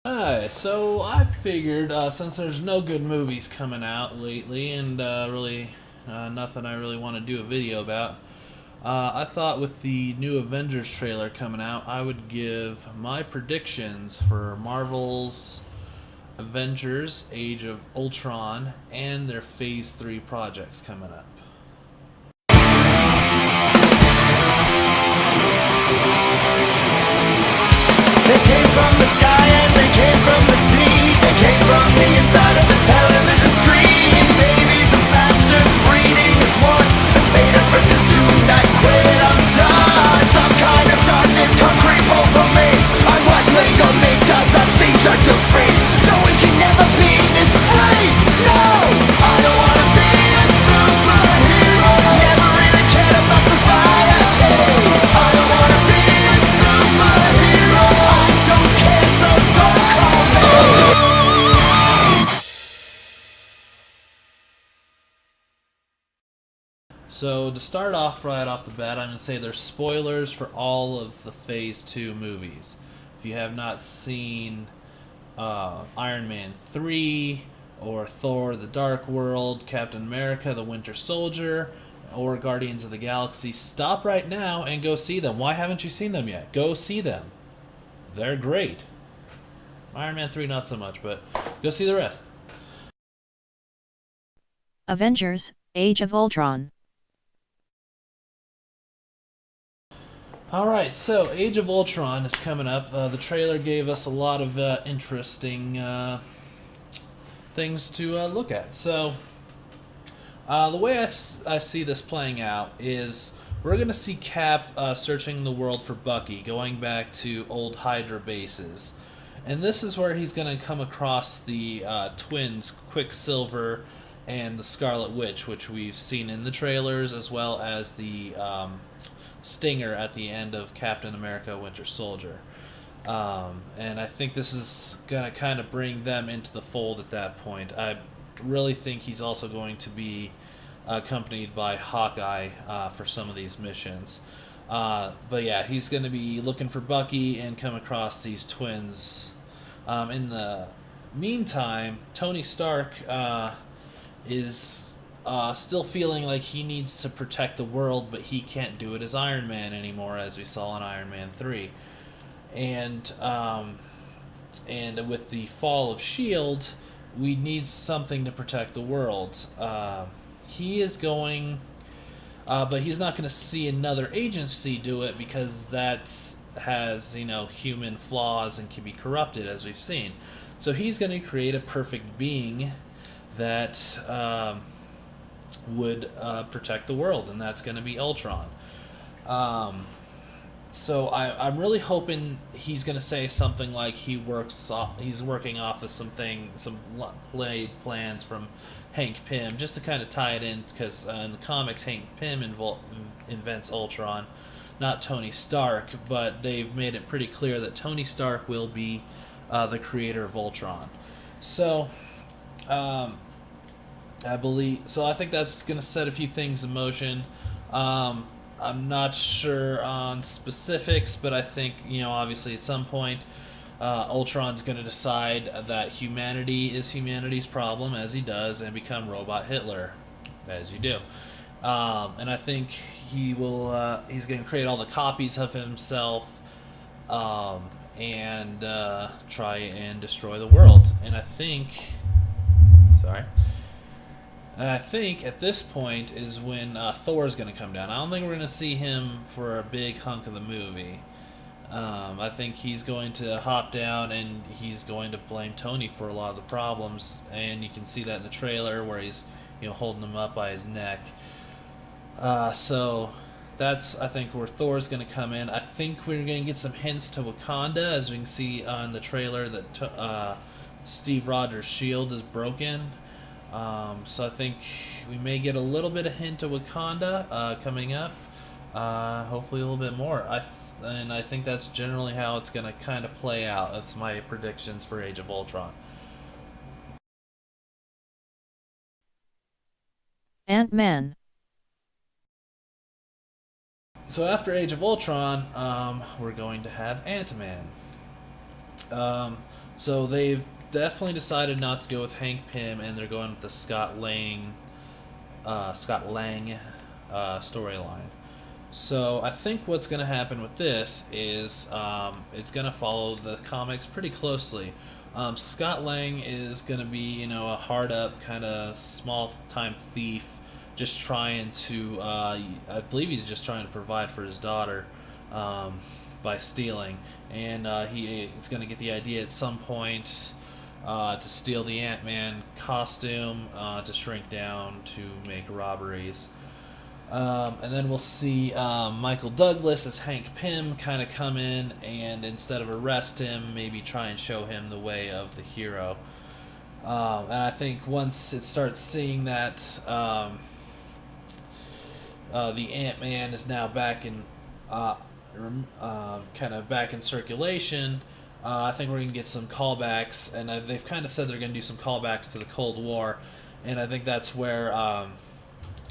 Hi, so I figured since there's no good movies coming out lately and really nothing I really want to do a video about, I thought with the new Avengers trailer coming out, I would give my predictions for Marvel's Avengers Age of Ultron and their Phase 3 projects coming up. They came from the sky and they came from the sea. They came from the inside of the television screen. Babies and bastards, breeding is one. The fate of Earth is doomed, I quit, I'm done. Some kind of darkness come creep over me. I'm what Lego made does, a seizure to free. So we can never be this free. No, I don't wanna be a superhero. Never really cared about society. I don't wanna be a superhero. I don't care, so don't call me. So to start off right off the bat, I'm going to say there's spoilers for all of the Phase 2 movies. If you have not seen Iron Man 3, or Thor the Dark World, Captain America the Winter Soldier, or Guardians of the Galaxy, stop right now and go see them. Why haven't you seen them yet? Go see them. They're great. Iron Man 3 not so much, but go see the rest. Avengers, Age of Ultron. Alright, so Age of Ultron is coming up. The trailer gave us a lot of interesting things to look at. So, the way I see this playing out is we're going to see Cap searching the world for Bucky, going back to old Hydra bases. And this is where he's going to come across the twins, Quicksilver and the Scarlet Witch, which we've seen in the trailers, as well as the Stinger at the end of Captain America Winter Soldier. And I think this is going to kind of bring them into the fold at that point. I really think he's also going to be accompanied by Hawkeye for some of these missions. But yeah, he's going to be looking for Bucky and come across these twins. In the meantime, Tony Stark is still feeling like he needs to protect the world, but he can't do it as Iron Man anymore, as we saw in Iron Man 3. And with the fall of S.H.I.E.L.D., we need something to protect the world. He is going, but he's not going to see another agency do it because that has, human flaws and can be corrupted, as we've seen. So he's going to create a perfect being that would protect the world, and that's going to be Ultron. So I'm really hoping he's going to say something like he's working off of some played plans from Hank Pym, just to kind of tie it in, because in the comics Hank Pym invents Ultron, not Tony Stark, but they've made it pretty clear that Tony Stark will be the creator of Ultron. So I think that's going to set a few things in motion. I'm not sure on specifics, but I think, obviously at some point, Ultron's going to decide that humanity is humanity's problem, as he does, and become Robot Hitler, as you do. And I think he's going to create all the copies of himself, and try and destroy the world. And I think at this point is when Thor's going to come down. I don't think we're going to see him for a big hunk of the movie. I think he's going to hop down and he's going to blame Tony for a lot of the problems. And you can see that in the trailer where he's holding him up by his neck. So that's, I think, where Thor's going to come in. I think we're going to get some hints to Wakanda, as we can see on the trailer that Steve Rogers' shield is broken. So I think we may get a little bit of hint of Wakanda coming up. Hopefully a little bit more. And I think that's generally how it's going to kind of play out. That's my predictions for Age of Ultron. Ant-Man. So after Age of Ultron, we're going to have Ant-Man. So they've definitely decided not to go with Hank Pym, and they're going with the Scott Lang storyline. So I think what's going to happen with this is it's going to follow the comics pretty closely. Scott Lang is going to be, a hard up kind of small time thief, just trying to, I believe he's just trying to provide for his daughter by stealing, and he's going to get the idea at some point to steal the Ant-Man costume, to shrink down to make robberies. And then we'll see Michael Douglas as Hank Pym kind of come in and instead of arrest him, maybe try and show him the way of the hero. And I think once it starts seeing that the Ant-Man is now back in kind of back in circulation, I think we're going to get some callbacks, and they've kind of said they're going to do some callbacks to the Cold War, and I think that's where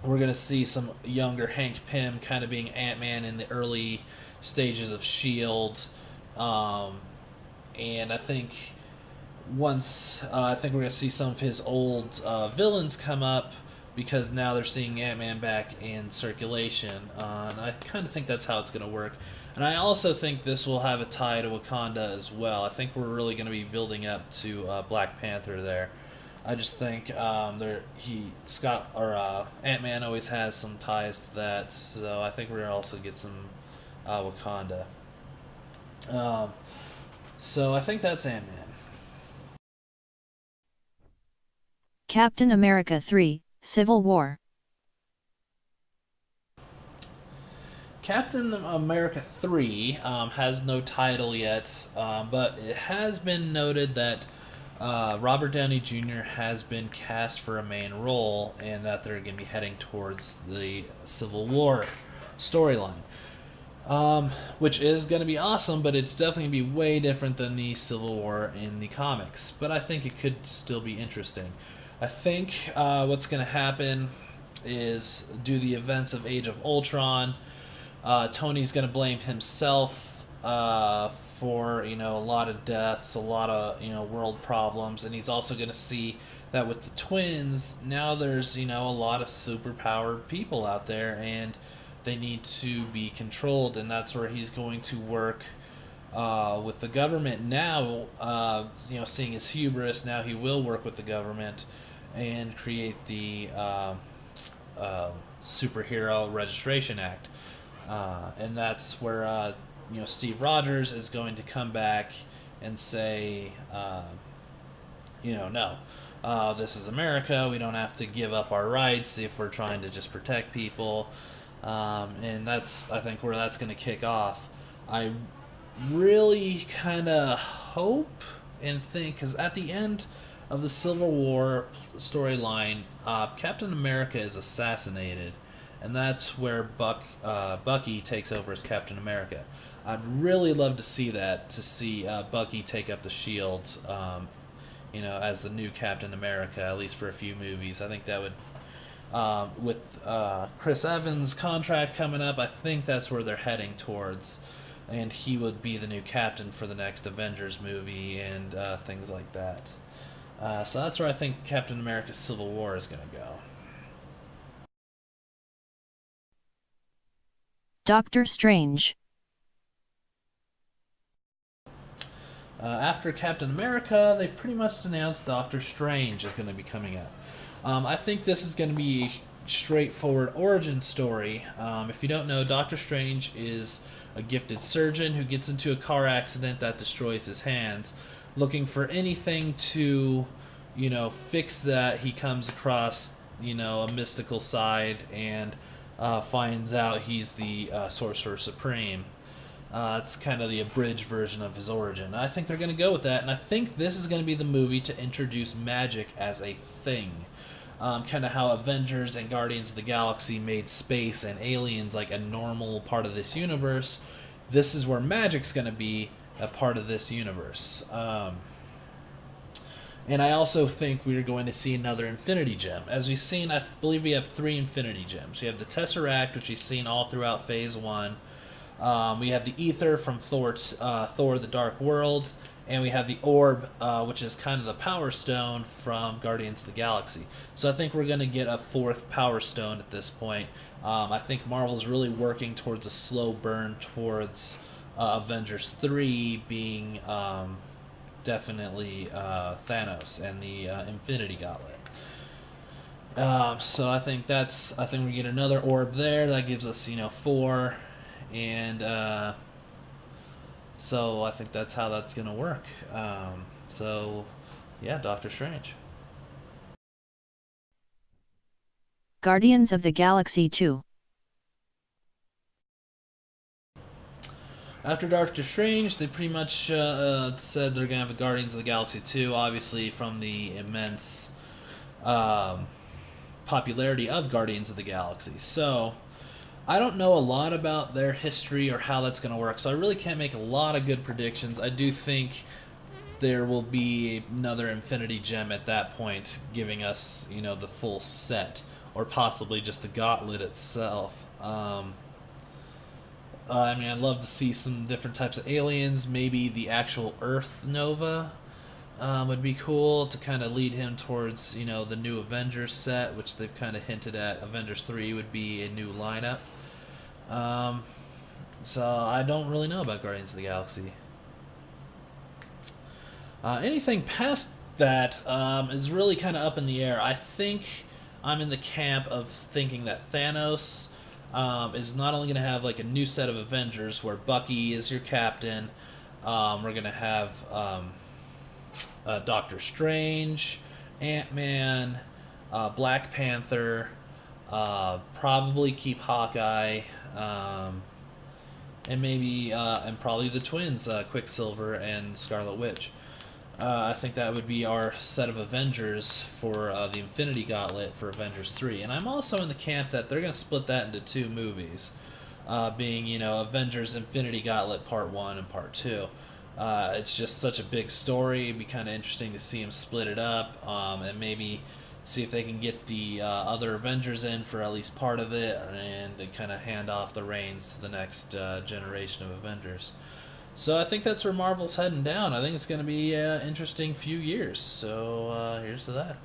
we're going to see some younger Hank Pym kind of being Ant-Man in the early stages of S.H.I.E.L.D. And I think I think we're going to see some of his old villains come up, because now they're seeing Ant-Man back in circulation. And I kind of think that's how it's going to work. And I also think this will have a tie to Wakanda as well. I think we're really going to be building up to Black Panther there. I just think Ant-Man always has some ties to that, so I think we're gonna also get some Wakanda. So I think that's Ant-Man. Captain America 3: Civil War. Captain America 3 has no title yet, but it has been noted that Robert Downey Jr. has been cast for a main role, and that they're going to be heading towards the Civil War storyline, which is going to be awesome, but it's definitely going to be way different than the Civil War in the comics. But I think it could still be interesting. I think what's going to happen is, due to the events of Age of Ultron, Tony's going to blame himself for a lot of deaths, a lot of world problems, and he's also going to see that with the twins now there's a lot of superpowered people out there, and they need to be controlled, and that's where he's going to work with the government now. Seeing his hubris, now he will work with the government and create the Superhero Registration Act. And that's where Steve Rogers is going to come back and say, no, this is America. We don't have to give up our rights if we're trying to just protect people. And that's, I think, where that's going to kick off. I really kind of hope and think, because at the end of the Civil War storyline, Captain America is assassinated, and that's where Bucky takes over as Captain America. I'd really love to see that, to see Bucky take up the shield, as the new Captain America, at least for a few movies. I think that would, with Chris Evans' contract coming up, I think that's where they're heading towards, and he would be the new captain for the next Avengers movie and things like that. So that's where I think Captain America Civil War is going to go. Doctor Strange. After Captain America, they pretty much announced Doctor Strange is going to be coming out. I think this is going to be a straightforward origin story. If you don't know, Doctor Strange is a gifted surgeon who gets into a car accident that destroys his hands. Looking for anything to, fix that, he comes across, a mystical side, and finds out he's the Sorcerer Supreme. It's kind of the abridged version of his origin. I think they're going to go with that, and I think this is going to be the movie to introduce magic as a thing. Kind of how Avengers and Guardians of the Galaxy made space and aliens like a normal part of this universe. This is where magic's going to be a part of this universe. And I also think we're going to see another Infinity Gem. As we've seen, I believe we have 3 Infinity Gems. We have the Tesseract, which we've seen all throughout Phase 1. We have the Ether from Thor: The Dark World, and we have the orb, which is kind of the Power Stone from Guardians of the Galaxy. So I think we're going to get a fourth Power Stone at this point. I think Marvel's really working towards a slow burn towards Avengers 3 being definitely Thanos and the Infinity Gauntlet. So I think we get another orb there that gives us 4, and so I think that's how that's gonna work. So yeah, Doctor Strange. Guardians of the Galaxy 2. After Doctor Strange, they pretty much said they're gonna have a Guardians of the Galaxy 2, obviously from the immense popularity of Guardians of the Galaxy. So I don't know a lot about their history or how that's going to work, so I really can't make a lot of good predictions. I do think there will be another Infinity Gem at that point, giving us, the full set, or possibly just the gauntlet itself. I'd love to see some different types of aliens, maybe the actual Earth Nova. Would be cool to kind of lead him towards, the new Avengers set, which they've kind of hinted at. Avengers 3 would be a new lineup. So I don't really know about Guardians of the Galaxy. Anything past that is really kind of up in the air. I think I'm in the camp of thinking that Thanos is not only going to have like a new set of Avengers where Bucky is your captain. We're going to have Doctor Strange, Ant-Man, Black Panther, probably keep Hawkeye, and maybe and probably the twins, Quicksilver and Scarlet Witch. I think that would be our set of Avengers for the Infinity Gauntlet for Avengers 3. And I'm also in the camp that they're going to split that into 2 movies, being, Avengers Infinity Gauntlet Part 1 and Part 2. It's just such a big story. It'd be kind of interesting to see them split it up, and maybe see if they can get the other Avengers in for at least part of it, and kind of hand off the reins to the next generation of Avengers. So I think that's where Marvel's heading down. I think it's going to be an interesting few years. So here's to that.